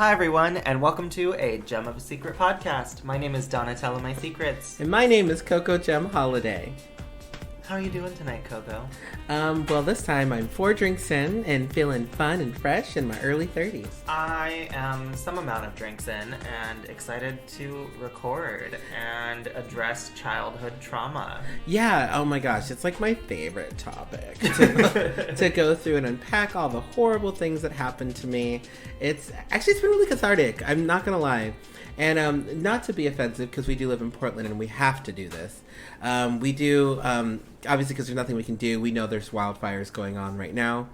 Hi everyone, and welcome to a Gem of a Secret podcast. My name is Donatella My Secrets. And my name is Coco Gem Holiday. How are you doing tonight, Coco? Well, this time I'm 4 drinks in and feeling fun and fresh in my early 30s. I am some amount of drinks in and excited to record and address childhood trauma. Yeah, oh my gosh, it's like my favorite topic to go through and unpack all the horrible things that happened to me. It's been really cathartic, I'm not gonna lie. And not to be offensive, because we do live in Portland and we have to do this. We do, obviously because there's nothing we can do. We know there's wildfires going on right now.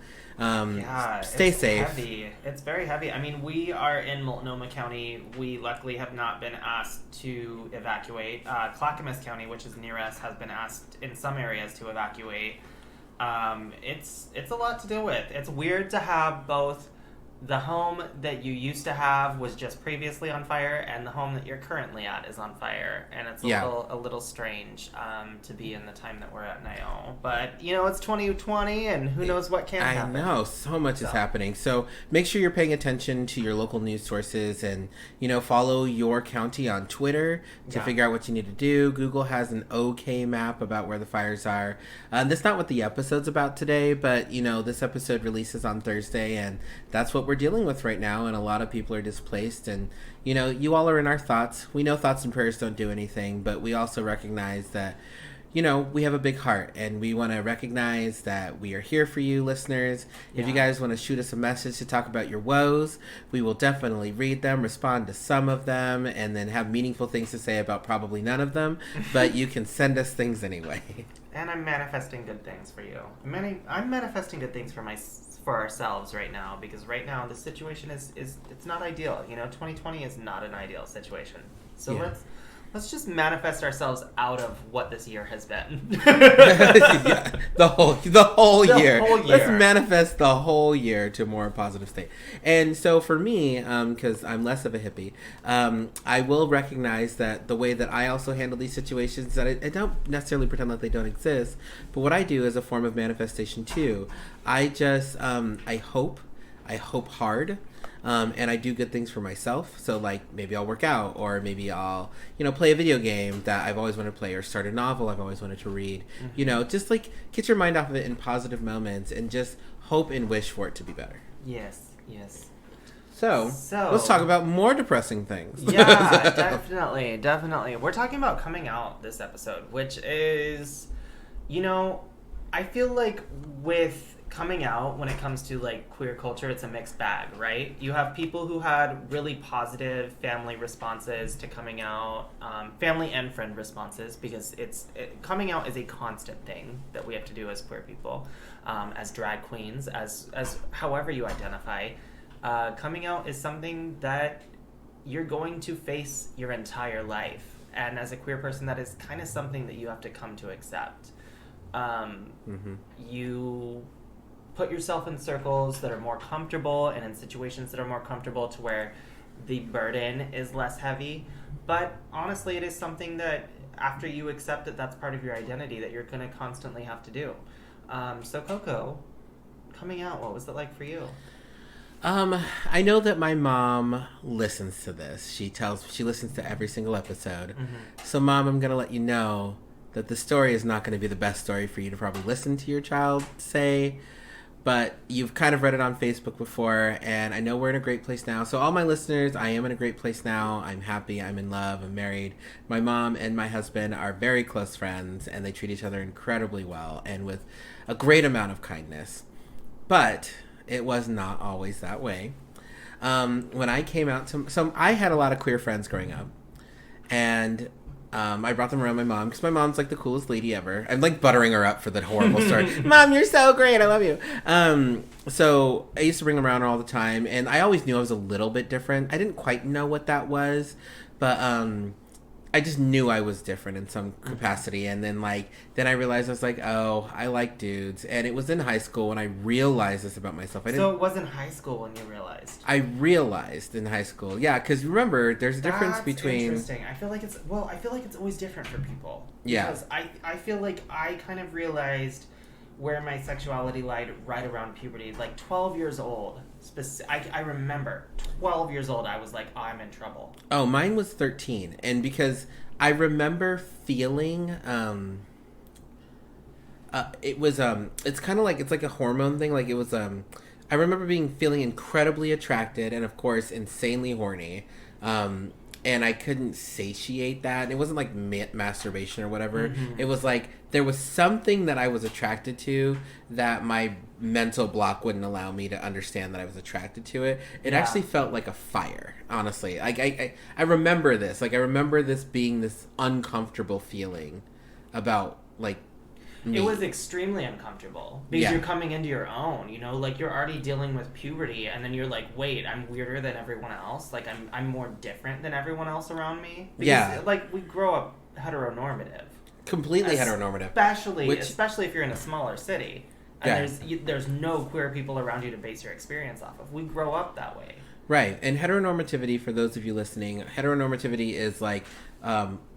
Stay safe. Heavy. It's very heavy. I mean, we are in Multnomah County. We luckily have not been asked to evacuate. Clackamas County, which is near us, has been asked in some areas to evacuate. It's a lot to deal with. It's weird to have both the home that you used to have was just previously on fire, and the home that you're currently at is on fire, and it's a little strange to be in the time that we're at now. But you know, it's 2020, and who knows what can happen. I know so much is happening. So make sure you're paying attention to your local news sources, and follow your county on Twitter to figure out what you need to do. Google has an OK map about where the fires are. That's not what the episode's about today, but this episode releases on Thursday, and that's what we're dealing with right now, and a lot of people are displaced, and you all are in our thoughts. We know thoughts and prayers don't do anything, but we also recognize that we have a big heart, and we want to recognize that we are here for you, listeners. If you guys want to shoot us a message to talk about your woes, we will definitely read them, respond to some of them, and then have meaningful things to say about probably none of them, but you can send us things anyway. And I'm manifesting good things for you. I'm manifesting good things for ourselves right now, because right now the situation is it's not ideal. 2020 is not an ideal situation. So let's just manifest ourselves out of what this year has been. The whole year. Let's manifest the whole year to a more positive state. And so for me, because I'm less of a hippie, I will recognize that the way that I also handle these situations, that I don't necessarily pretend like they don't exist, but what I do is a form of manifestation too. I just, I hope hard. And I do good things for myself. So maybe I'll work out, or maybe I'll, play a video game that I've always wanted to play, or start a novel I've always wanted to read. Mm-hmm. Just get your mind off of it in positive moments, and just hope and wish for it to be better. Yes. So let's talk about more depressing things. Yeah, definitely. We're talking about coming out this episode, which is, I feel like with coming out, when it comes to queer culture, it's a mixed bag, right? You have people who had really positive family responses to coming out, family and friend responses, because coming out is a constant thing that we have to do as queer people, as drag queens, as however you identify. Coming out is something that you're going to face your entire life, and as a queer person, that is kind of something that you have to come to accept. You put yourself in circles that are more comfortable, and in situations that are more comfortable, to where the burden is less heavy. But honestly, it is something that after you accept that that's part of your identity, that you're going to constantly have to do. So Coco, coming out, what was it like for you? I know that my mom listens to this. She listens to every single episode. Mm-hmm. So Mom, I'm going to let you know that the story is not going to be the best story for you to probably listen to your child say. But you've kind of read it on Facebook before, and I know we're in a great place now. So all my listeners, I am in a great place now. I'm happy. I'm in love. I'm married. My mom and my husband are very close friends, and they treat each other incredibly well and with a great amount of kindness. But it was not always that way. When I came out so I had a lot of queer friends growing up, and I brought them around my mom, because my mom's the coolest lady ever. I'm buttering her up for the horrible story. Mom, you're so great. I love you. So I used to bring them around all the time, and I always knew I was a little bit different. I didn't quite know what that was, but I just knew I was different in some capacity. And then then I realized I was oh, I like dudes. And it was in high school when I realized this about myself. So it was in high school when you realized? I realized in high school. Yeah, because remember, there's a difference between... interesting. I feel like it's always different for people. Yeah. Because I feel like I kind of realized where my sexuality lied right around puberty. 12 years old, I remember 12 years old, I was like, oh, I'm in trouble. Oh, mine was 13. And because I remember feeling, it was, it's kind of like, it's like a hormone thing. Like it was, I remember feeling incredibly attracted and of course insanely horny. And I couldn't satiate that. And it wasn't like masturbation or whatever. Mm-hmm. It was like there was something that I was attracted to that my mental block wouldn't allow me to understand that I was attracted to it. It actually felt like a fire, honestly. I remember this. Like I remember this being this uncomfortable feeling about like me. It was extremely uncomfortable because you're coming into your own, you know, like you're already dealing with puberty and then you're like, wait, I'm weirder than everyone else. Like I'm more different than everyone else around me. Because, like we grow up heteronormative. Completely heteronormative. Especially if you're in a smaller city. And there's no queer people around you to base your experience off of. We grow up that way. Right. And heteronormativity, for those of you listening, heteronormativity is like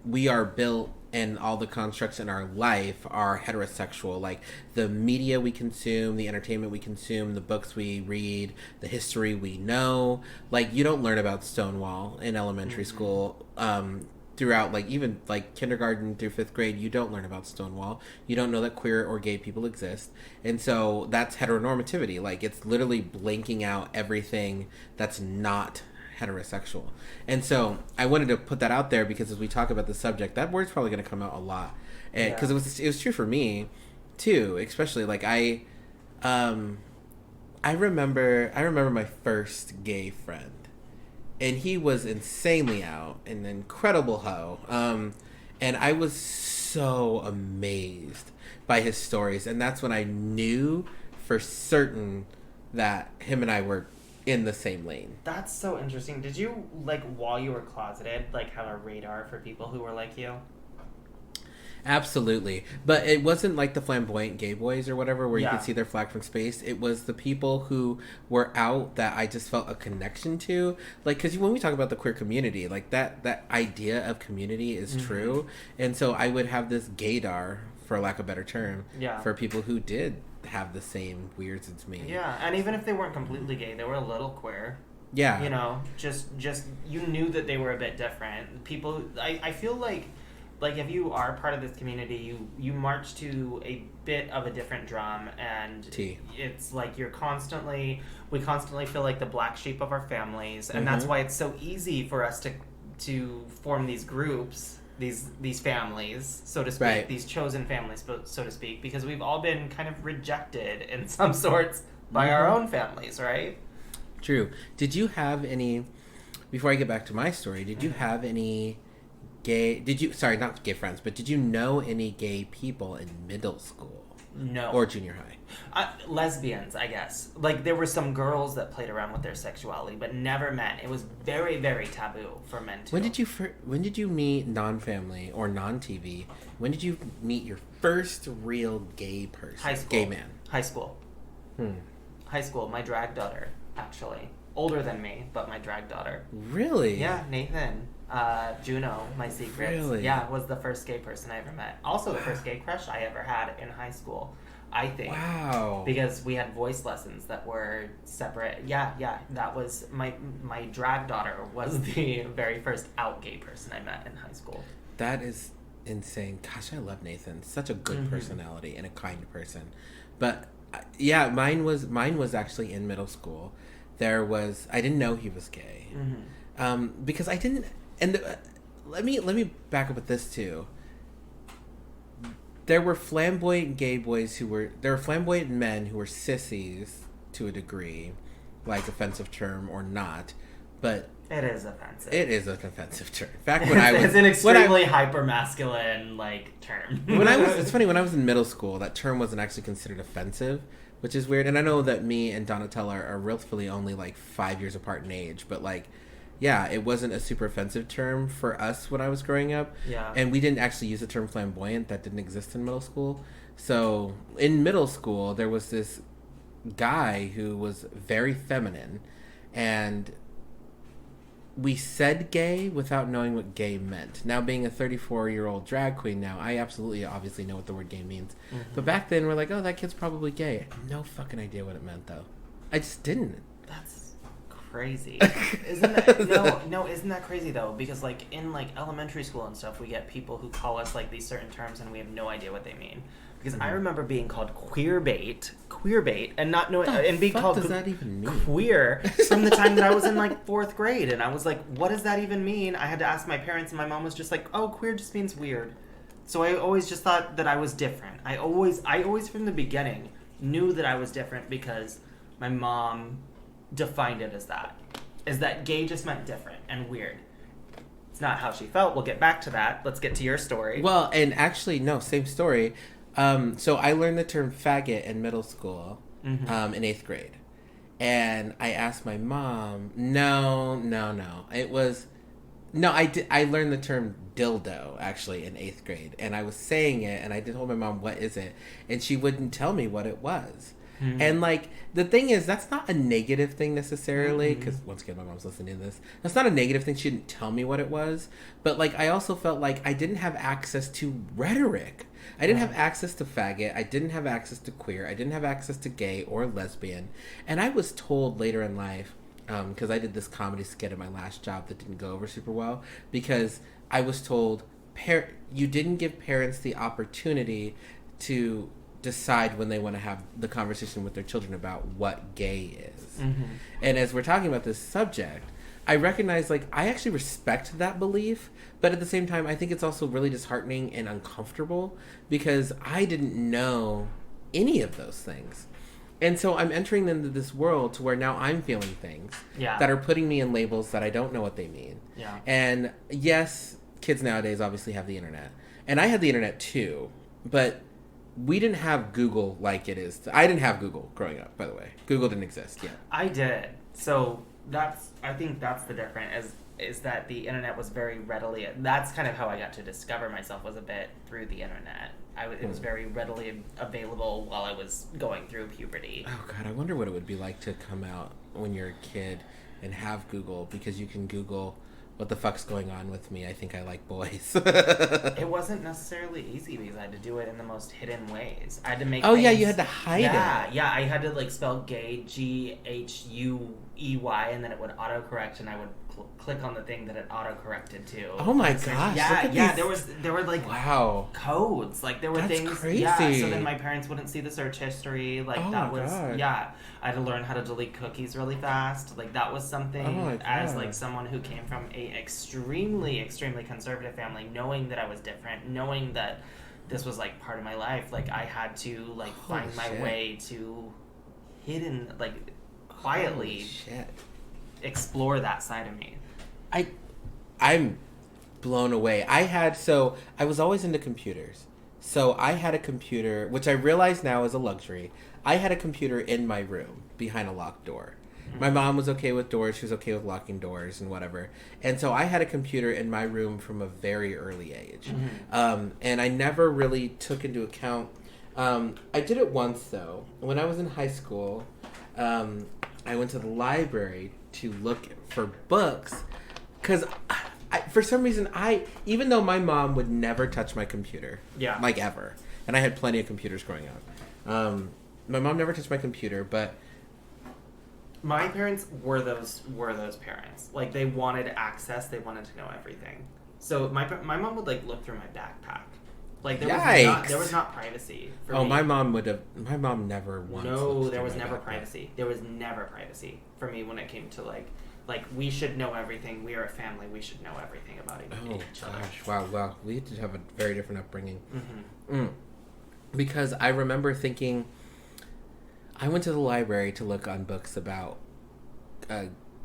we are built and all the constructs in our life are heterosexual. Like the media we consume, the entertainment we consume, the books we read, the history we know. Like you don't learn about Stonewall in elementary school. Throughout, like, even, like, kindergarten through 5th grade, you don't learn about Stonewall. You don't know that queer or gay people exist. And so that's heteronormativity. Like, it's literally blanking out everything that's not heterosexual. And so I wanted to put that out there because as we talk about the subject, that word's probably going to come out a lot. Because it was true for me, too. Especially, like, I remember my first gay friend. And he was insanely out, an incredible hoe. And I was so amazed by his stories. And that's when I knew for certain that him and I were in the same lane. That's so interesting. Did you, like, while you were closeted, like, have a radar for people who were like you? Absolutely. But it wasn't like the flamboyant gay boys or whatever where you could see their flag from space. It was the people who were out that I just felt a connection to. Like, because when we talk about the queer community, like that idea of community is true. And so I would have this gaydar, for lack of a better term, for people who did have the same weirds as me. Yeah, and even if they weren't completely gay, they were a little queer. Yeah. You know, just you knew that they were a bit different. People, I feel like if you are part of this community, you march to a bit of a different drum, and it's like we constantly feel like the black sheep of our families, and that's why it's so easy for us to form these groups, these families, so to speak, these chosen families, so to speak, because we've all been kind of rejected in some sorts by our own families, right? True. Did you have any, before I get back to my story, did you have any not gay friends, but did you know any gay people in middle school? No. Or junior high? Lesbians, I guess. Like, there were some girls that played around with their sexuality, but never men. It was very, very taboo for men to. When did you meet non-family or non-TV? When did you meet your first real gay person? High school. Gay man. High school. High school. My drag daughter, actually. Older than me, but my drag daughter. Really? Yeah, Nathan. Juno, my secrets. Really? Yeah, was the first gay person I ever met. Also the first gay crush I ever had in high school, I think. Wow. Because we had voice lessons that were separate. Yeah, that was my drag daughter was the very first out gay person I met in high school. That is insane. Gosh, I love Nathan. Such a good personality and a kind person. But yeah, mine was actually in middle school. I didn't know he was gay. Because I didn't. And let me back up with this too. There were flamboyant gay boys there were flamboyant men who were sissies to a degree, like offensive term or not, but it is offensive. It is an offensive term. In fact, it's an extremely hyper masculine term. It's funny, when I was in middle school, that term wasn't actually considered offensive, which is weird. And I know that me and Donatella are relatively only 5 years apart in age, but yeah, it wasn't a super offensive term for us when I was growing up. Yeah. And we didn't actually use the term flamboyant. That didn't exist in middle school. So in middle school, there was this guy who was very feminine. And we said gay without knowing what gay meant. Now, being a 34-year-old drag queen now, I absolutely obviously know what the word gay means. But back then, we're like, oh, that kid's probably gay. No fucking idea what it meant, though. I just didn't. That's crazy. Isn't that no? Isn't that crazy though? Because like in like elementary school and stuff, we get people who call us like these certain terms, and we have no idea what they mean. Because I remember being called queer bait, and not knowing, and being called does that even mean? Queer from the time that I was in like 4th grade, and I was like, what does that even mean? I had to ask my parents, and my mom was just like, oh, queer just means weird. So I always just thought that I was different. I always from the beginning knew that I was different because my mom defined it as that gay just meant different and weird. It's not how she felt. We'll get back to that. Let's get to your story. Well, and actually, no, same story. So I learned the term faggot in middle school, in 8th grade. And I asked my mom, no. It was, no, I learned the term dildo, actually, in 8th grade. And I was saying it, and I told my mom, what is it? And she wouldn't tell me what it was. Mm-hmm. And, like, the thing is, that's not a negative thing necessarily, because, once again, my mom's listening to this. That's not a negative thing. She didn't tell me what it was. But, like, I also felt like I didn't have access to rhetoric. I didn't have access to faggot. I didn't have access to queer. I didn't have access to gay or lesbian. And I was told later in life, because I did this comedy skit at my last job that didn't go over super well, because I was told, you didn't give parents the opportunity to decide when they want to have the conversation with their children about what gay is. Mm-hmm. And as we're talking about this subject, I recognize, like, I actually respect that belief, but at the same time, I think it's also really disheartening and uncomfortable because I didn't know any of those things. And so I'm entering into this world to where now I'm feeling things that are putting me in labels that I don't know what they mean. Yeah. And yes, kids nowadays obviously have the internet. And I had the internet too, but we didn't have Google like it is. I didn't have Google growing up, by the way. Google didn't exist yet. I did. So I think that's the difference is that the internet was very readily, that's kind of how I got to discover myself, was a bit through the internet. It was very readily available while I was going through puberty. Oh God, I wonder what it would be like to come out when you're a kid and have Google, because you can Google what the fuck's going on with me. I think I like boys. It wasn't necessarily easy because I had to do it in the most hidden ways. I had to make yeah, you had to hide it. Yeah, I had to like spell gay, Ghuey, and then it would autocorrect, and I would click on the thing that it autocorrected to. Oh my gosh! Yeah. There were like codes. Like there were That's things. Crazy. Yeah. So then my parents wouldn't see the search history. Like that was God. Yeah. I had to learn how to delete cookies really fast. Like that was something as like someone who came from a extremely conservative family, knowing that I was different, knowing that this was like part of my life. Like I had to like find my way to hidden, like quietly explore that side of me. I'm blown away. I was always into computers. So I had a computer, which I realize now is a luxury. I had a computer in my room behind a locked door. Mm-hmm. My mom was okay with doors. She was okay with locking doors and whatever. And so I had a computer in my room from a very early age. Mm-hmm. And I never really took into account. I did it once, though. When I was in high school, I went to the library to look for books because for some reason, even though my mom would never touch my computer, like ever, and I had plenty of computers growing up, my mom never touched my computer, but my parents were those parents. Like they wanted access, they wanted to know everything. So my mom would like look through my backpack. Like there was not privacy for me. My mom never once. No, there was never privacy. There was never privacy for me when it came to like we should know everything. We are a family. We should know everything about each other. Wow. We did have a very different upbringing. Mm-hmm. Because I remember thinking, I went to the library to look on books about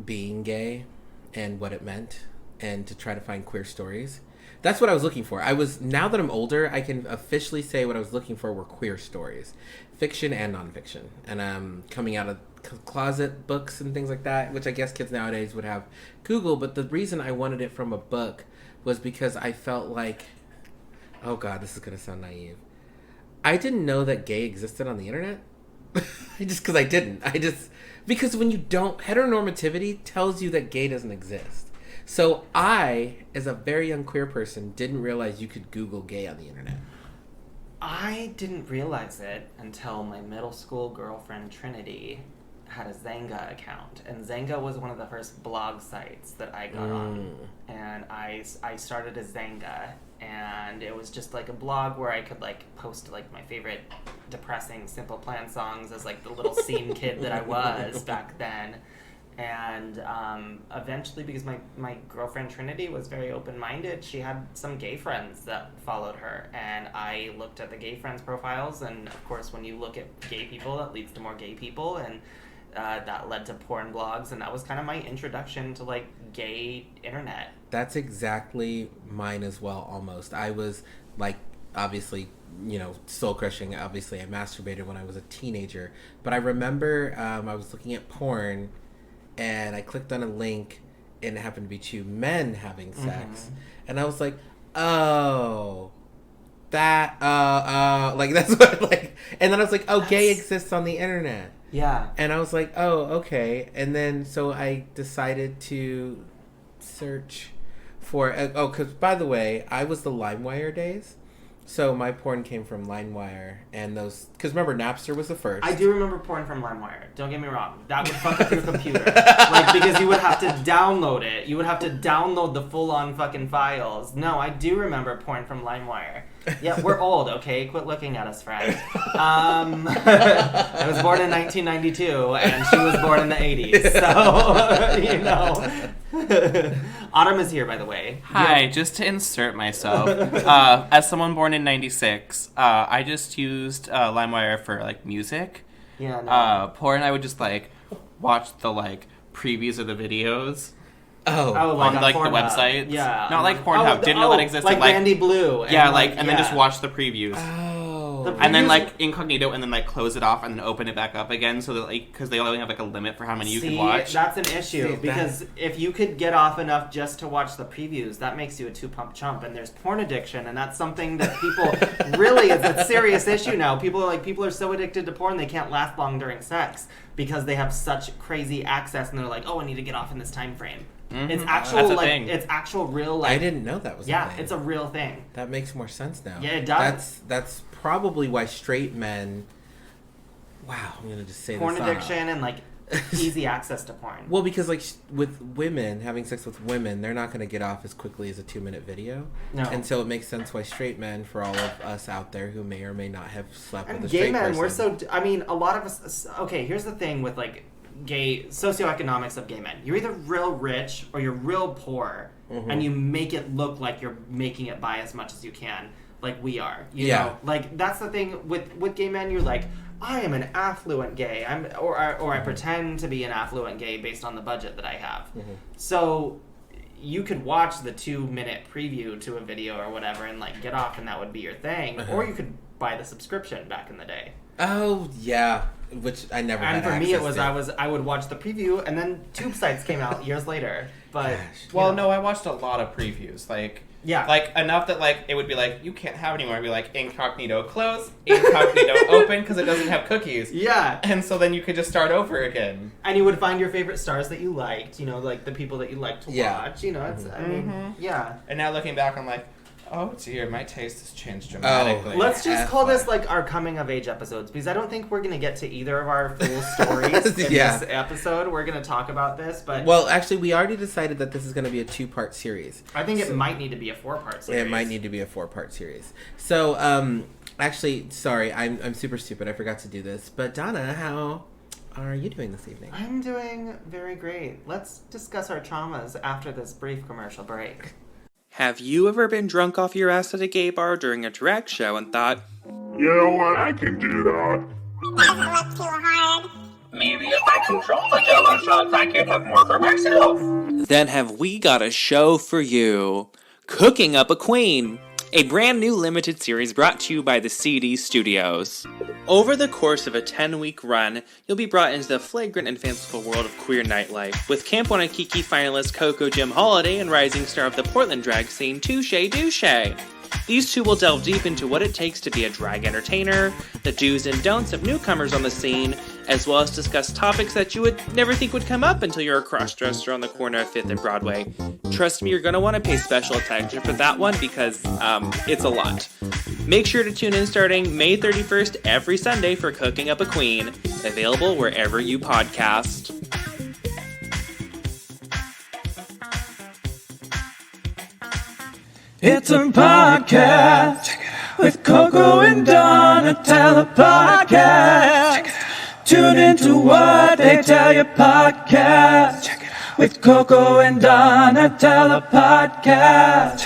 being gay and what it meant, and to try to find queer stories. That's what I was looking for. Now that I'm older, I can officially say what I was looking for were queer stories, fiction and nonfiction, and coming out of closet books and things like that, which I guess kids nowadays would have Google. But the reason I wanted it from a book was because I felt like, oh God, this is gonna sound naive. I didn't know that gay existed on the internet. Because I didn't. Because when you don't, heteronormativity tells you that gay doesn't exist. So I, as a very young queer person, didn't realize you could Google gay on the internet. I didn't realize it until my middle school girlfriend, Trinity, had a Zanga account, and Zanga was one of the first blog sites that I got on, and I started a Zanga, and it was just like a blog where I could like post like my favorite depressing Simple Plan songs as like the little scene kid that I was back then. And eventually, because my girlfriend Trinity was very open-minded, she had some gay friends that followed her. And I looked at the gay friends' profiles, and of course, when you look at gay people, that leads to more gay people, and that led to porn blogs, and that was kind of my introduction to, like, gay internet. That's exactly mine as well, almost. I was, like, obviously, you know, soul crushing. Obviously, I masturbated when I was a teenager. But I remember I was looking at porn, and I clicked on a link, and it happened to be two men having sex. And I was like, oh, that, like, that's what, like, and then I was like, oh, gay exists on the internet. Yeah. And I was like, oh, okay. And then, so I decided to search for, because, by the way, I was the LimeWire days. So my porn came from LimeWire, and those, because remember, Napster was the first. I do remember porn from LimeWire. Don't get me wrong. That would fuck up your computer. Like, because you would have to download it. You would have to download the full-on fucking files. No, I do remember porn from LimeWire. Yeah, we're old, okay? Quit looking at us, friend. I was born in 1992, and she was born in the 80s. So, you know. Autumn is here, by the way. Hi, just to insert myself, as someone born in 96, I just used LimeWire for, like, music. Yeah, no. Porn, I would just, like, watch the, like, previews of the videos. Oh, like on the Pornhub. websites. Yeah. Not like Pornhub. Didn't know that existed. Like Randy Blue. Yeah, and then just watch the previews. Oh. And then, like, incognito, and then, like, close it off, and then open it back up again, so that, like, because they only have, like, a limit for how many you can watch. That's an issue, because if you could get off enough just to watch the previews, that makes you a two-pump chump, and there's porn addiction, and that's something that people really, is a serious issue now. People are so addicted to porn, they can't last long during sex, because they have such crazy access, and they're like, oh, I need to get off in this time frame. Mm-hmm. It's actual, like, thing. it's actual real, like... I didn't know that was a thing. it's a real thing. That makes more sense now. Yeah, it does. That's probably why straight men... Wow, I'm going to just say porn this addiction and, like, easy access to porn. Well, because, like, with women, having sex with women, they're not going to get off as quickly as a 2-minute video. No. And so it makes sense why straight men, for all of us out there who may or may not have slept And with a straight gay men, person. we're so... I mean, a lot of us... Okay, here's the thing with, like... gay socioeconomics of gay men. You're either real rich or you're real poor, and you make it look like you're making it by as much as you can, like we are. You know, like that's the thing with gay men. You're like, I am an affluent gay. Or I pretend to be an affluent gay based on the budget that I have. So you could watch the 2-minute preview to a video or whatever and like get off, and that would be your thing. Or you could buy the subscription back in the day. Oh yeah, which I never. And had for me, it was access to. I would watch the preview, and then tube sites came out years later. But Well, no, I watched a lot of previews. Like, yeah, like enough that like it would be like you can't have anymore. It'd be like incognito close, incognito open because it doesn't have cookies. Yeah, and so then you could just start over again. And you would find your favorite stars that you liked. You know, like the people that you liked to watch. You know, it's I mean, yeah. And now looking back, I'm like, oh dear, my taste has changed dramatically. Let's just call this like our coming of age episodes, because I don't think we're gonna get to either of our full stories in this episode. We're gonna talk about this, but well, actually, we already decided that this is going to be a 2-part series. I think it might need to be a 4-part series. It might need to be a 4-part series. So, actually, sorry, I'm super stupid. I forgot to do this. But Donna, how are you doing this evening? I'm doing very great. Let's discuss our traumas after this brief commercial break. Have you ever been drunk off your ass at a gay bar during a drag show and thought, you know what, I can do that. Doesn't look too hard. Maybe if I control the jello shots, I can have more for myself. then have we got a show for you. Cooking Up a Queen, a brand new limited series brought to you by the CD Studios. Over the course of a 10-week run, you'll be brought into the flagrant and fanciful world of queer nightlife, with Camp Wanakiki finalist Coco Jim Holiday and rising star of the Portland drag scene, Touche Douche. These two will delve deep into what it takes to be a drag entertainer, the do's and don'ts of newcomers on the scene, as well as discuss topics that you would never think would come up until you're a cross-dresser on the corner of 5th and Broadway. Trust me, you're going to want to pay special attention for that one because it's a lot. Make sure to tune in starting May 31st every Sunday for Cooking Up a Queen, available wherever you podcast. It's a podcast with Coco and Donatella podcast. Tune into What They Tell You podcast with Coco and Donatella podcast.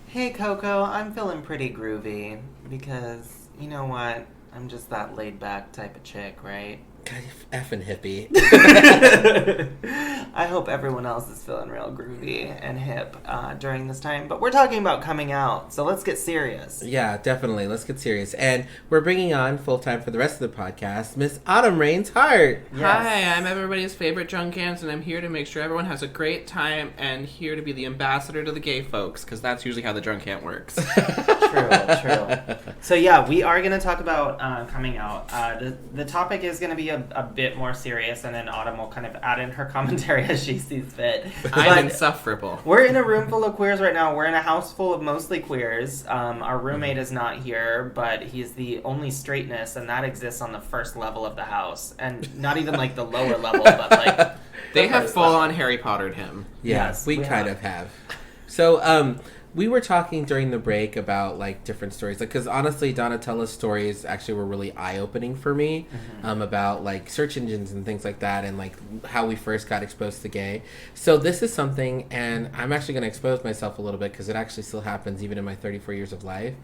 Hey Coco, I'm feeling pretty groovy because, you know what? I'm just that laid back type of chick, right? God, you effing hippie. I hope everyone else is feeling real groovy and hip during this time. But we're talking about coming out, so let's get serious. Yeah, definitely. Let's get serious. And we're bringing on full-time for the rest of the podcast, Miss Autumn Rains Hart. Yes. Hi, I'm everybody's favorite drunkans, and I'm here to make sure everyone has a great time and here to be the ambassador to the gay folks, because that's usually how the drunkant works. True. So yeah, we are going to talk about coming out. The topic is going to be a bit more serious, and then Autumn will kind of add in her commentary as she sees fit. I'm insufferable. We're in a room full of queers right now. We're in a house full of mostly queers. Our roommate is not here, but he's the only straightness, and that exists on the first level of the house, and not even like the lower level, but like They have full-on Harry Pottered him. Yes, we kind of have. So, we were talking during the break about, like, different stories. Like, because honestly, Donatella's stories actually were really eye-opening for me about, like, search engines and things like that and, like, how we first got exposed to gay. So this is something, and I'm actually going to expose myself a little bit because it actually still happens even in my 34 years of life.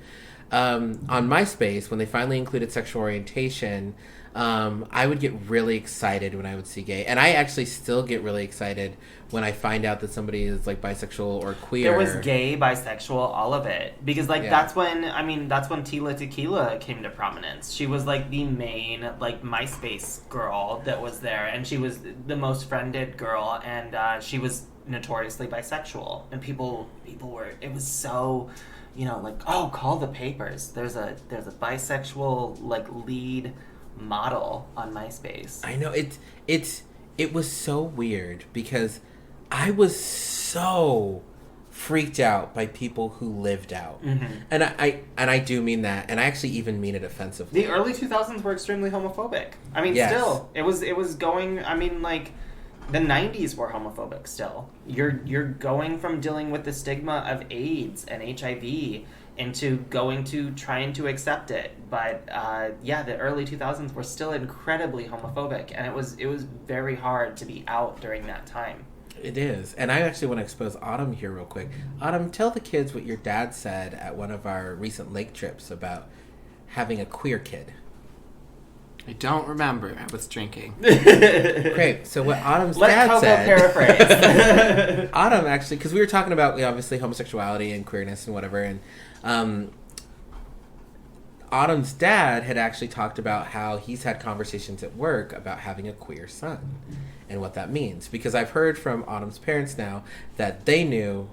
On MySpace, when they finally included sexual orientation, I would get really excited when I would see gay. And I actually still get really excited when I find out that somebody is, like, bisexual or queer. there was gay, bisexual, all of it. Because, like, Yeah. that's when Tila Tequila came to prominence. She was, like, the main, like, MySpace girl that was there. And she was the most friended girl. And she was notoriously bisexual. And people were, it was so, you know, like, oh, call the papers. There's a bisexual, like, lead model on MySpace. I know it was so weird because I was so freaked out by people who lived out, and I do mean that, and I actually even mean it offensively. The early 2000s were extremely homophobic. I mean, Yes. still, it was going. I mean, like, the 90s were homophobic. Still, you're going from dealing with the stigma of AIDS and HIV into going to trying to accept it. But yeah, the early 2000s were still incredibly homophobic, and it was very hard to be out during that time. It is, and I actually want to expose Autumn here real quick. Autumn, tell the kids what your dad said at one of our recent lake trips about having a queer kid. I don't remember. I was drinking. Great. So what Autumn's Let dad Coco said. paraphrase. Autumn actually, because we were talking about obviously homosexuality and queerness and whatever, and Autumn's dad had actually talked about how he's had conversations at work about having a queer son and what that means. Because I've heard from Autumn's parents now that they knew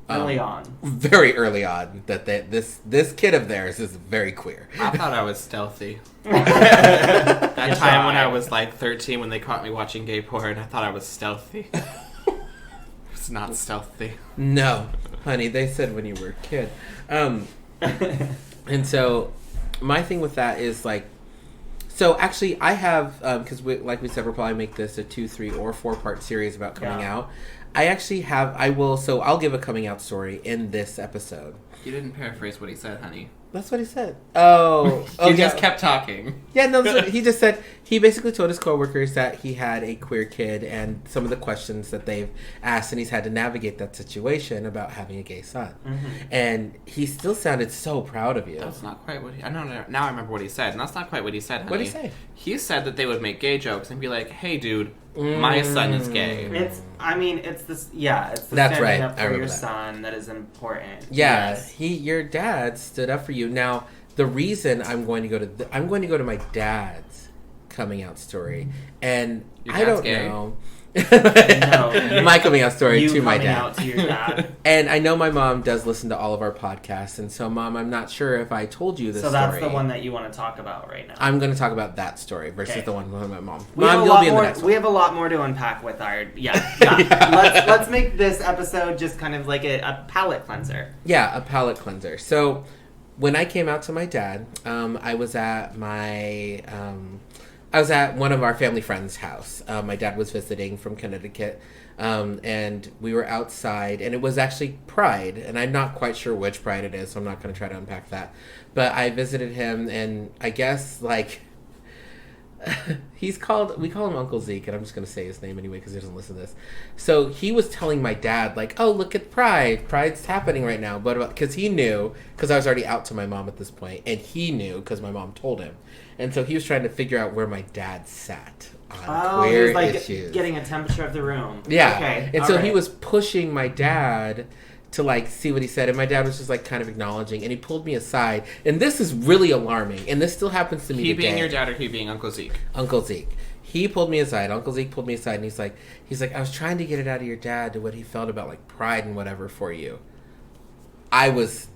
Early on. very early on, that this kid of theirs is very queer. I thought I was stealthy. That time when I was like 13 when they caught me watching gay porn, I thought I was stealthy. It's not stealthy. No, honey, they said when you were a kid. And so my thing with that is like, so actually I have, because like we said, we'll probably make this a 2, 3, or 4-part series about coming out. I actually have, so I'll give a coming out story in this episode. You didn't paraphrase what he said, honey. That's what he said. Oh. You just kept talking. Yeah, no, that's what he just said. He basically told his coworkers that he had a queer kid and some of the questions that they've asked, and he's had to navigate that situation about having a gay son. Mm-hmm. And he still sounded so proud of you. That's not quite what he... I don't know. Now I remember what he said, and that's not quite what he said, honey. What did he say? He said that they would make gay jokes and be like, hey, dude, my son is gay. It's the That's standing right. up I for remember your that. son that is important. Yeah, Yes. your dad stood up for you. Now, the reason I'm going to go to my dad's coming out story, and Your I dad's don't gay? know. No, my coming out story you to my coming dad. out to your dad. And I know my mom does listen to all of our podcasts, and so, Mom, I'm not sure if I told you this So that's story. the one that you want to talk about right now. I'm going to talk about that story versus Okay. the one with my mom. We have Mom, a you'll lot be in the more. next We one. have a lot more to unpack with our yeah. Let's make this episode just kind of like a palate cleanser. Yeah, a palate cleanser. So, when I came out to my dad, I was at one of our family friends' house. My dad was visiting from Connecticut, and we were outside, and it was actually Pride, and I'm not quite sure which Pride it is, so I'm not going to try to unpack that. But I visited him, and I guess, like, we call him Uncle Zeke, and I'm just going to say his name anyway because he doesn't listen to this. So he was telling my dad, like, oh, look at Pride. Pride's happening right now. But because he knew, because I was already out to my mom at this point, and he knew because my mom told him. And so he was trying to figure out where my dad sat on He queer was like issues. getting a temperature of the room. Yeah. Okay. And all so right. he was pushing my dad to, like, see what he said. And my dad was just, like, kind of acknowledging. And he pulled me aside. And this is really alarming. And this still happens to me He today. being your dad or he being Uncle Zeke? Uncle Zeke. He pulled me aside. Uncle Zeke pulled me aside. And he's like, I was trying to get it out of your dad to what he felt about, like, Pride and whatever for you. I was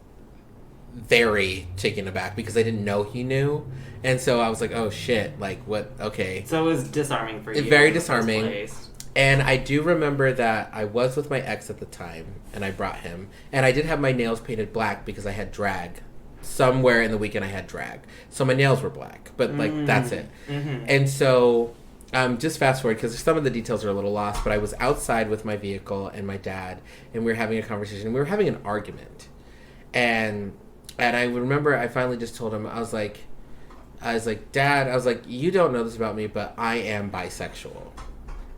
very taken aback because I didn't know he knew. And so I was like, oh, shit. Like, what? Okay. So it was disarming for you. Very in the first disarming. place. And I do remember that I was with my ex at the time, and I brought him. And I did have my nails painted black because I had drag. Somewhere in the weekend I had drag. So my nails were black. But, like, that's it. Mm-hmm. And so, just fast forward, because some of the details are a little lost, but I was outside with my vehicle and my dad, and we were having a conversation. We were having an argument. And I remember I finally just told him, I was like, Dad, you don't know this about me, but I am bisexual.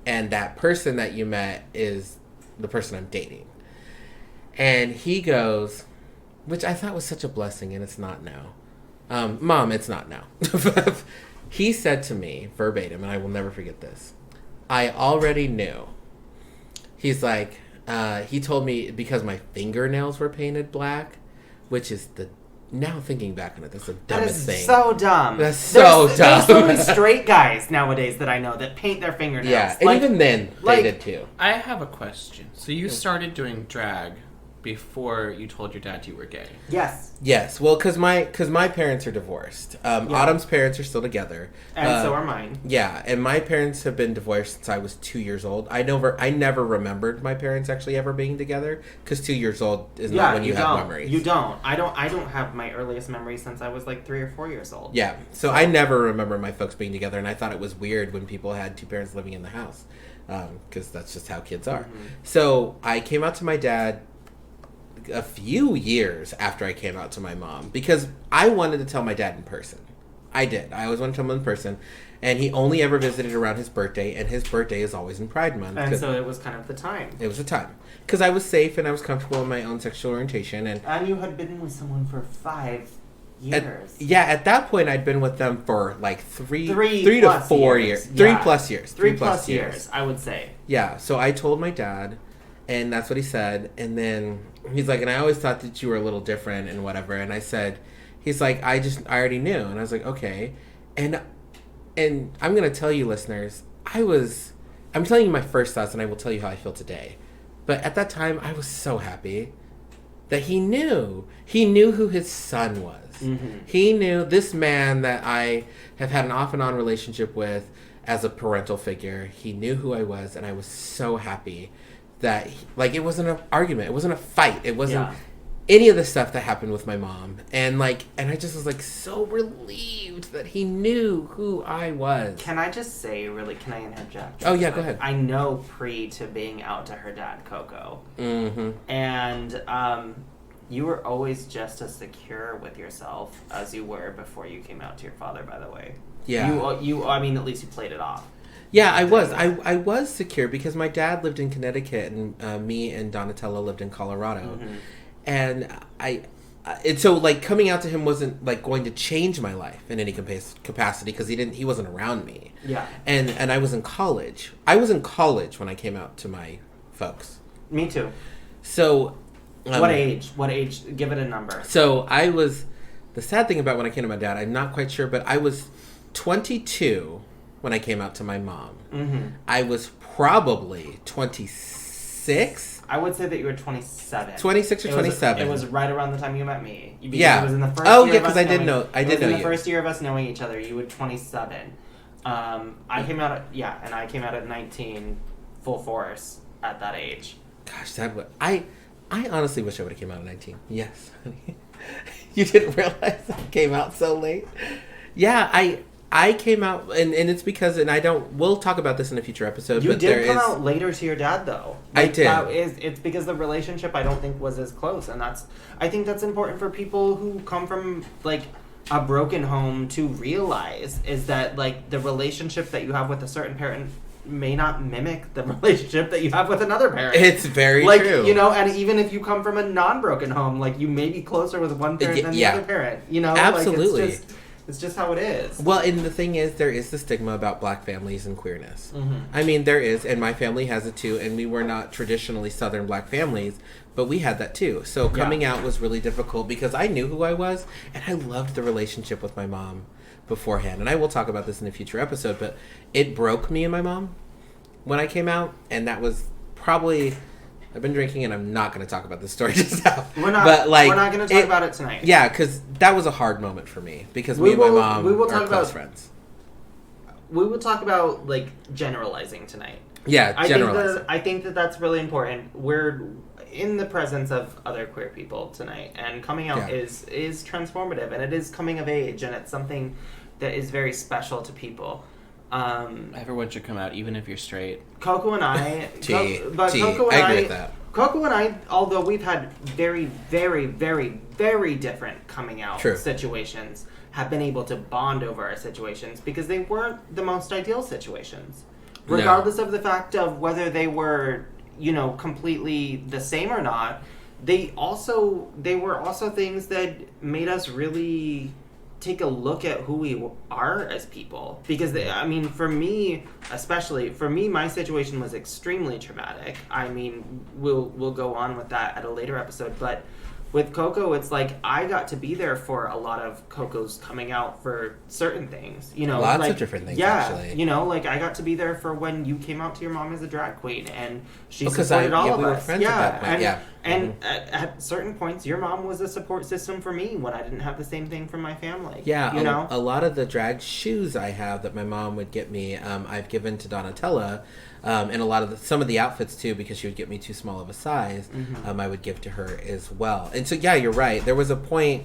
And that person that you met is the person I'm dating. And he goes, which I thought was such a blessing, and it's not now. Mom, it's not now. He said to me, verbatim, and I will never forget this, I already knew. He's like, he told me because my fingernails were painted black, which is now thinking back on it, that's the That dumbest is thing. so dumb. That's so dumb. There's so many straight guys nowadays that I know that paint their fingernails. Yeah, and even then, like- they did too. I have a question. So you started doing drag before you told your dad you were gay. Yes. Yes, well, because my parents are divorced. Autumn's parents are still together, And so are mine. Yeah, and my parents have been divorced since I was 2 years old. I never remembered my parents actually ever being together because 2 years old is not when you have don't. memories. You don't. I don't have my earliest memories since I was like 3 or 4 years old. Yeah, so I never remember my folks being together, and I thought it was weird when people had two parents living in the house because that's just how kids are. Mm-hmm. So I came out to my dad a few years after I came out to my mom because I wanted to tell my dad in person. I did. I always wanted to tell him in person. And he only ever visited around his birthday, and his birthday is always in Pride Month. And so it was kind of the time. It was a time. Because I was safe and I was comfortable in my own sexual orientation. And you had been with someone for 5 years. at that point, I'd been with them for like three to plus 4 years. years. 3 Yeah. plus years. 3 plus years, I would say. Yeah, so I told my dad, and that's what he said. And then he's like, and I always thought that you were a little different and whatever. And I said, he's like, I already knew. And I was like, okay. And I'm going to tell you, listeners, I'm telling you my first thoughts, and I will tell you how I feel today. But at that time, I was so happy that he knew. He knew who his son was. Mm-hmm. He knew this man that I have had an off and on relationship with as a parental figure. He knew who I was, and I was so happy that, it wasn't an argument. It wasn't a fight. It wasn't any of the stuff that happened with my mom. And I just was so relieved that he knew who I was. Can I just say, really, can I interject? Oh, yeah, go ahead. I know pre to being out to her dad, Coco. Mm-hmm. And you were always just as secure with yourself as you were before you came out to your father, by the way. Yeah. You I mean, at least you played it off. Yeah, I was. I was secure because my dad lived in Connecticut and me and Donatello lived in Colorado. Mm-hmm. And and so coming out to him wasn't going to change my life in any capacity because he wasn't around me. Yeah. And I was in college. I was in college when I came out to my folks. Me too. So What age? What age? Give it a number. So the sad thing about when I came to my dad, I'm not quite sure, but I was 22 when I came out to my mom. Mm-hmm. I was probably 26. I would say that you were 27. 26 or 27. It was right around the time you met me. Because Yeah. It was in the first Oh, year yeah, of us 'cause I did knowing- know- I it did was know in the you. first year of us knowing each other. You were 27. I came out at 19, full force at that age. Gosh, I honestly wish I would have came out at 19. Yes. You didn't realize I came out so late? Yeah, I came out, and it's because, and we'll talk about this in a future episode, You but did come out later to your dad, though. I did. It's because the relationship, I don't think, was as close, and I think that's important for people who come from, like, a broken home to realize, is that, like, the relationship that you have with a certain parent may not mimic the relationship that you have with another parent. It's very like, true. you know, and even if you come from a non-broken home, like, you may be closer with one parent than the yeah. other parent, you know? Absolutely. Like, it's just how it is. Well, and the thing is, there is the stigma about black families and queerness. Mm-hmm. I mean, there is, and my family has it too, and we were not traditionally Southern black families, but we had that too. So coming out was really difficult because I knew who I was, and I loved the relationship with my mom beforehand. And I will talk about this in a future episode, but it broke me and my mom when I came out, and that was probably... I've been drinking, and I'm not going to talk about this story just now. We're not going to talk about it tonight. Yeah, because that was a hard moment for me, because me and my mom are close friends. We will talk about, like, generalizing tonight. Yeah, generalizing. I think that that's really important. We're in the presence of other queer people tonight, and coming out is transformative, and it is coming of age, and it's something that is very special to people. Everyone should come out, even if you're straight. Coco and I, I agree with that. Coco and I, although we've had very, very, very, very different coming out situations, have been able to bond over our situations because they weren't the most ideal situations. Regardless of the fact of whether they were, you know, completely the same or not, they were also things that made us really take a look at who we are as people, because for me, my situation was extremely traumatic. I mean, we'll go on with that at a later episode, but with Coco, it's like I got to be there for a lot of Coco's coming out for certain things, you know, lots of different things. Actually, you know, like I got to be there for when you came out to your mom as a drag queen, and she supported all of we us. Were friends at that point. And at certain points, your mom was a support system for me when I didn't have the same thing from my family. Yeah, you know, a lot of the drag shoes I have that my mom would get me, I've given to Donatella. And a lot of some of the outfits too, because she would get me too small of a size, I would give to her as well. And so, yeah, you're right. There was a point,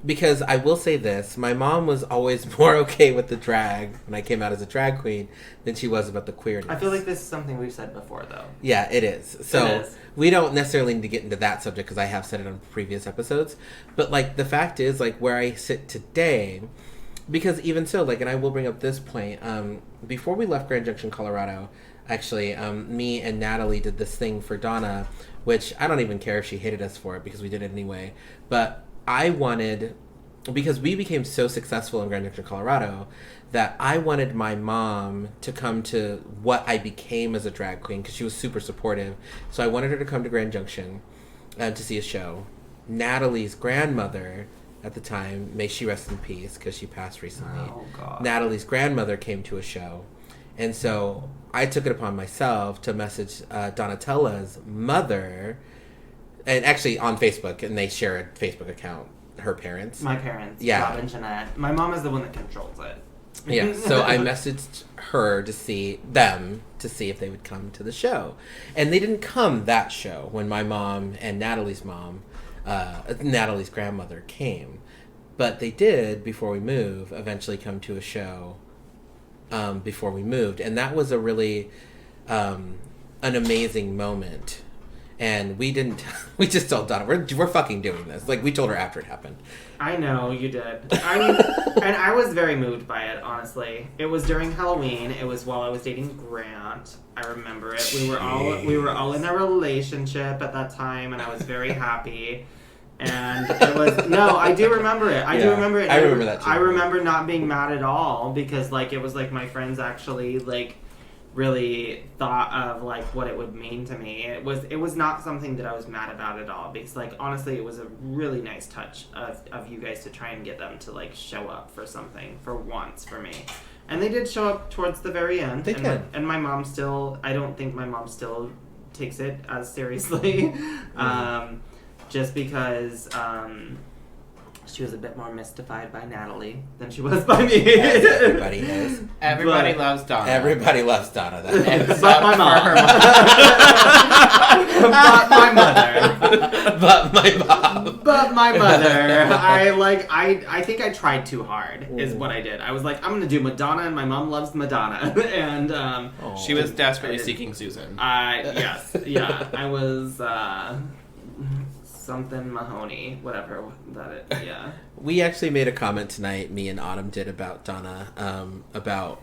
because I will say this, my mom was always more okay with the drag when I came out as a drag queen than she was about the queerness. I feel like this is something we've said before, though. Yeah, it is. So we don't necessarily need to get into that subject because I have said it on previous episodes. But, like, the fact is, like, where I sit today, because even so, like, and I will bring up this point, before we left Grand Junction, Colorado, actually, me and Natalie did this thing for Donna, which I don't even care if she hated us for it because we did it anyway. But I wanted, because we became so successful in Grand Junction, Colorado, that I wanted my mom to come to what I became as a drag queen because she was super supportive. So I wanted her to come to Grand Junction to see a show. Natalie's grandmother at the time, may she rest in peace because she passed recently. Oh, God. Natalie's grandmother came to a show. And so I took it upon myself to message Donatella's mother, and actually on Facebook, and they share a Facebook account, her parents. My parents, Yeah. Rob and Jeanette. My mom is the one that controls it. Yeah, so I messaged her to see if they would come to the show. And they didn't come that show when my mom and Natalie's mom, Natalie's grandmother came. But they did, before we moved, eventually come to a show before we moved. And that was a really an amazing moment. And we just told Donna, we're fucking doing this. Like, we told her after it happened. I know, you did. I mean, and I was very moved by it, honestly. It was during Halloween. It was while I was dating Grant. I remember it. We were all in a relationship at that time, and I was very happy. And it was, no, I do remember it. I do remember it. I remember that too. I remember not being mad at all because, like, it was like my friends actually, like, really thought of like what it would mean to me. It was not something that I was mad about at all, because like honestly it was a really nice touch of you guys to try and get them to like show up for something for once for me. And they did show up towards the very end. They did. And my mom still, I don't think my mom still takes it as seriously. Just because she was a bit more mystified by Natalie than she was by me. As everybody is. Everybody But- loves Donna. Everybody loves Donna. But my mom. But my mother. But my mom. But my mother. I think I tried too hard, is what I did. I was like, I'm going to do Madonna, and my mom loves Madonna. And, She was desperately seeking Susan. yes. Yeah. I was, something Mahoney, whatever that is. Yeah. We actually made a comment tonight, me and Autumn did, about Donna, about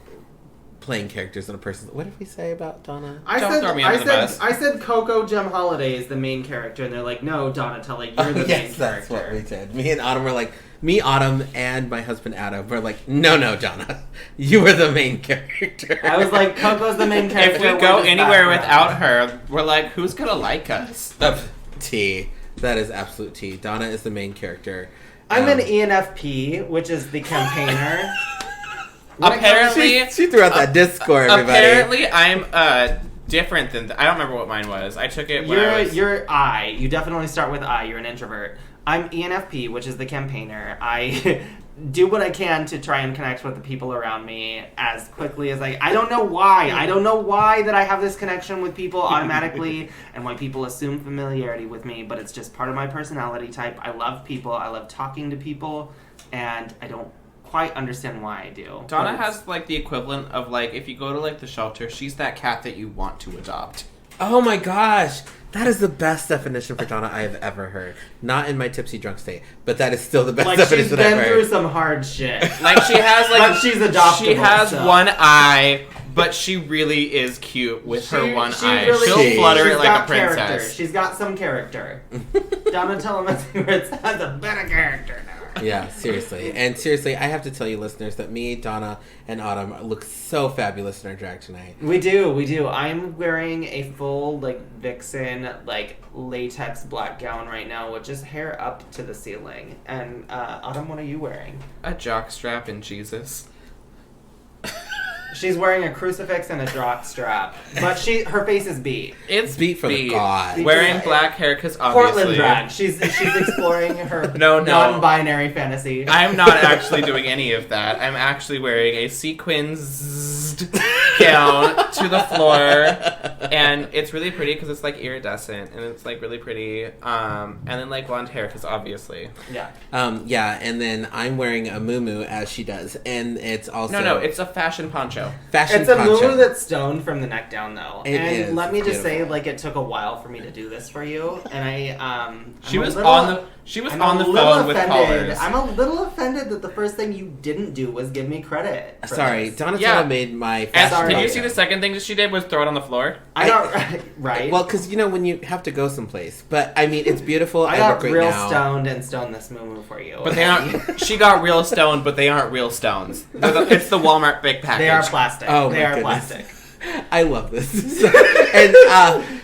playing characters in a person. What did we say about Donna? Don't throw me under the bus. I said Coco Jem Holiday is the main character, and they're like, no, Donatella, you're the main Yes, character. that's what we did. Me and Autumn were like, me, Autumn, and my husband Adam were like, no, Donna, you were the main character. I was like, Coco's the main character. If we we're go just anywhere background. without her, we're like, who's gonna like us? T. That is absolute T. Donna is the main character. I'm an ENFP, which is the campaigner. Apparently, She threw out that Discord, everybody. apparently, I'm different than. I don't remember what mine was. I took it when I was. You're I. You definitely start with I. You're an introvert. I'm ENFP, which is the campaigner. I do what I can to try and connect with the people around me as quickly as I don't know why. I don't know why that I have this connection with people automatically and why people assume familiarity with me, but it's just part of my personality type. I love people. I love talking to people, and I don't quite understand why I do. Donna But it's- has like the equivalent of like if you go to like the shelter, she's that cat that you want to adopt. Oh my gosh. That is the best definition for Donna I have ever heard. Not in my tipsy drunk state, but that is still the best like she's definition I've been heard. through some hard shit. Like she has like But she's adoptable, She has so. one eye, but she really is cute with her one eye. really- She'll flutter she's it like got a princess. Character. She's got some character. Donatella Messinritz has a better character now. Yeah, seriously. And seriously, I have to tell you, listeners, that me, Donna, and Autumn look so fabulous in our drag tonight. We do. I'm wearing a full, like, vixen, like, latex black gown right now with just hair up to the ceiling. And, Autumn, what are you wearing? A jockstrap in Jesus. She's wearing a crucifix and a jock strap. But her face is beat. It's Beat for the god. Wearing black hair because obviously Portland drag. She's exploring her No. non-binary fantasy. I'm not actually doing any of that. I'm actually wearing a sequins gown to the floor, and it's really pretty because it's like iridescent and it's like really pretty. And then like blonde hair because obviously. Yeah. Yeah, and then I'm wearing a muumuu as she does, and it's also No, it's a fashion poncho. fashion It's a poncho. muumuu that's stoned from the neck down, though. It and is. let me It's just say, beautiful. like, it took a while for me to do this for you, and She I'm was a little- on the I'm on a the little phone with offended. callers. I'm a little offended that the first thing you didn't do was give me credit. For Sorry, this. Donatella Yeah. made my And fashion Sorry. did you poncho. see the second thing that she did was throw it on the floor? I got right. Well, because you know when you have to go someplace, but I mean it's beautiful. I I got look great real now. stoned and stoned this muumuu for you. But they aren't. She got real stoned, but they aren't real stones. It's the Walmart big package. They are plastic. Oh, they my are goodness. plastic. I love this.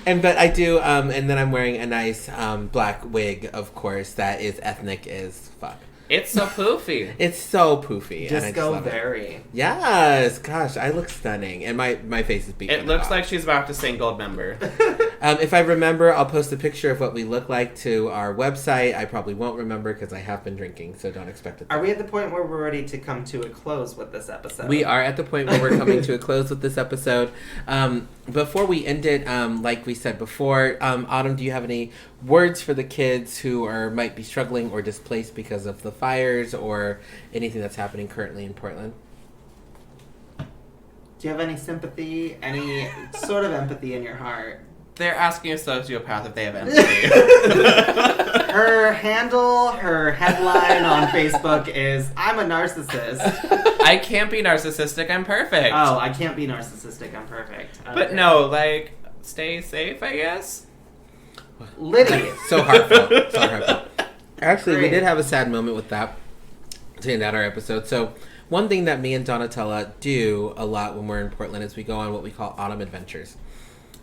and but I do and then I'm wearing a nice black wig, of course, that is ethnic as fuck. It's so poofy. It's so poofy. and I just Disco love it. Berry. Yes, gosh, I look stunning, and my face is beat. It looks like she's about to sing Gold Member. If I remember, I'll post a picture of what we look like to our website. I probably won't remember because I have been drinking, so don't expect it. Are we at the point where we're ready to come to a close with this episode? We are at the point where we're coming to a close with this episode. Before we end it, like we said before, Autumn, do you have any words for the kids who might be struggling or displaced because of the fires or anything that's happening currently in Portland? Do you have any sympathy, any sort of empathy in your heart? They're asking a sociopath if they have empathy. Her handle, her headline on Facebook is, I'm a narcissist. I can't be narcissistic. I'm perfect. Oh, I can't be narcissistic, I'm perfect. But Okay. no, like, stay safe, I guess. Liddy. So heartfelt. So heartfelt. Actually, we Great. did have a sad moment with that to end out our episode. So one thing that me and Donatella do a lot when we're in Portland is we go on what we call autumn adventures.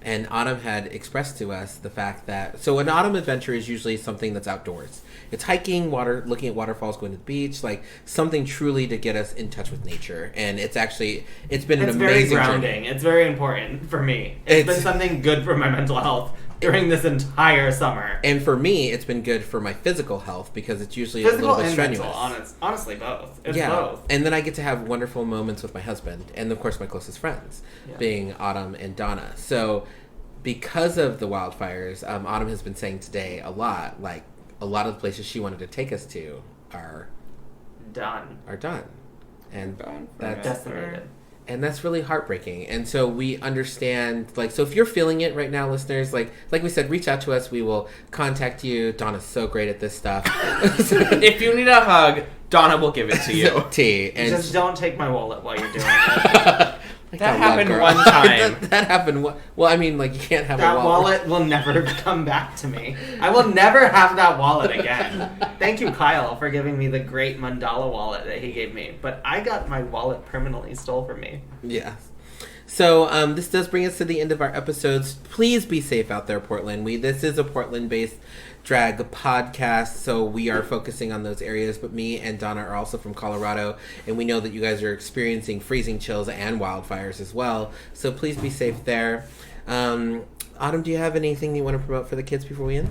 And Autumn had expressed to us the fact that... So an autumn adventure is usually something that's outdoors. It's hiking, looking at waterfalls, going to the beach, like something truly to get us in touch with nature. And it's been an amazing very grounding. journey. It's very important for me. It's been something good for my mental health during this entire summer. And for me, it's been good for my physical health because it's usually a little bit strenuous. Mental, honestly, both. It's yeah. both. And then I get to have wonderful moments with my husband and, of course, my closest friends, being Autumn and Donna. So because of the wildfires, Autumn has been saying today a lot, like a lot of the places she wanted to take us to are done. And That's decimated. And that's really heartbreaking. And so we understand, like, so if you're feeling it right now, listeners, like we said, reach out to us. We will contact you. Donna's so great at this stuff. If you need a hug, Donna will give it to you. And just don't take my wallet while you're doing it. That happened one time. that happened. Well, I mean, like, you can't have that a wallet. That wallet will never come back to me. I will never have that wallet again. Thank you, Kyle, for giving me the great mandala wallet that he gave me. But I got my wallet permanently stole from me. Yeah. So this does bring us to the end of our episodes. Please be safe out there, Portland. This is a Portland-based drag podcast, so we are focusing on those areas. But me and Donna are also from Colorado, and we know that you guys are experiencing freezing chills and wildfires as well. So please be safe there. Autumn, do you have anything you want to promote for the kids before we end?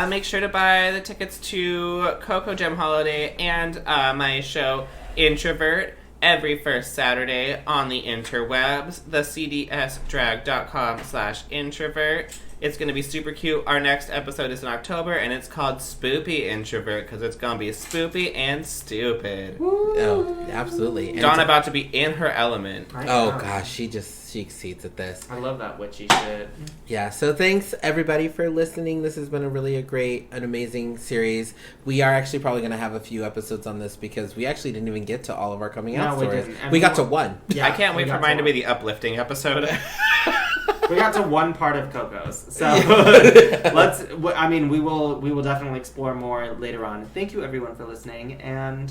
Make sure to buy the tickets to Coco Gem Holiday and my show Introvert every first Saturday on the interwebs, thecdsdrag.com/introvert. It's going to be super cute. Our next episode is in October, and it's called Spoopy Introvert, because it's going to be spoopy and stupid. Woo. Oh, absolutely. And Dawn about to be in her element. Oh, gosh, she exceeds at this. I love that witchy shit. Yeah, so thanks, everybody, for listening. This has been an amazing series. We are actually probably going to have a few episodes on this, because we actually didn't even get to all of our coming out stories. We got to one. Yeah, I can't wait for mine to be the uplifting episode. We got to one part of Coco's, so we will definitely explore more later on. Thank you, everyone, for listening, and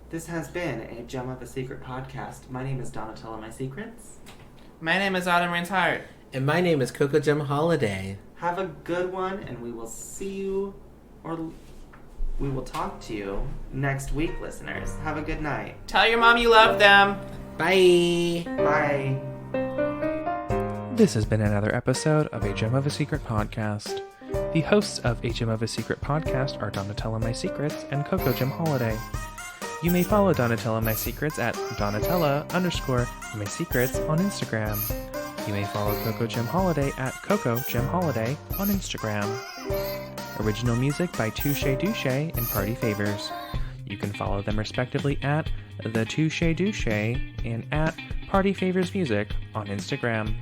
this has been a Gem of a Secret podcast. My name is Donatella My Secrets. My name is Autumn Rains Hart. And my name is Coco Gem Holiday. Have a good one, and we will see you, or we will talk to you next week, listeners. Have a good night. Tell your mom you love them. Bye. Bye. This has been another episode of A Gem of a Secret podcast. The hosts of A Gem of a Secret podcast are Donatella My Secrets and Coco Gem Holiday. You may follow Donatella My Secrets at Donatella_My Secrets on Instagram. You may follow Coco Gem Holiday at Coco Gem Holiday on Instagram. Original music by Touche Douche and Party Favors. You can follow them respectively at The Touche Douche and at Party Favors Music on Instagram.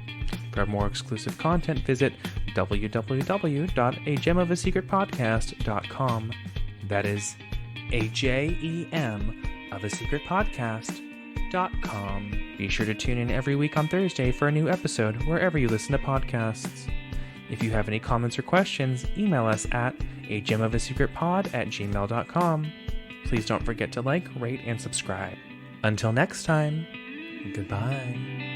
For more exclusive content, visit www.agemofasecretpodcast.com. That is AJEM of a secret podcast.com. Be sure to tune in every week on Thursday for a new episode wherever you listen to podcasts. If you have any comments or questions, email us at agemofasecretpod@gmail.com. Please don't forget to like, rate, and subscribe. Until next time, goodbye.